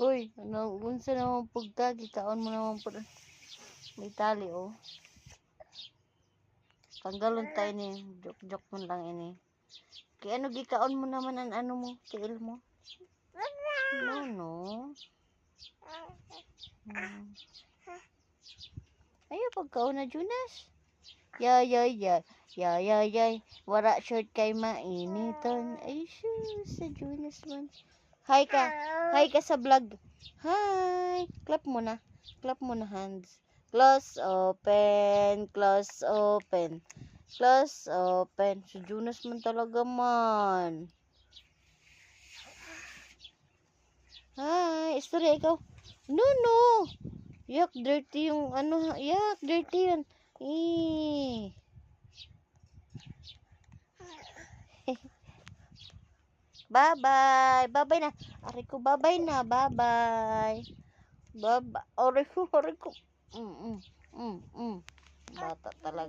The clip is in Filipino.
Uy, ano, unsa naman pugka, gikaon mo naman po. May tali, oh. Tanggalon tayo ni, joke mo lang ini. Kaya ano, gikaon mo naman ang ano mo, tiil mo. No. Ayaw, pagkaon na, Jonas. Yay. Wara short kay mainiton. Ay, sus, sa Jonas man. Hi ka sa vlog. Hi. Clap mo na hands. Close, open. Si Jonas man talaga man. Hi, istorya ikaw. No. Yak, dirty yung ano, dirty yun. Bye-bye na. Ari ko, bye-bye na. Bye-bye. Ari ko. Bata talaga.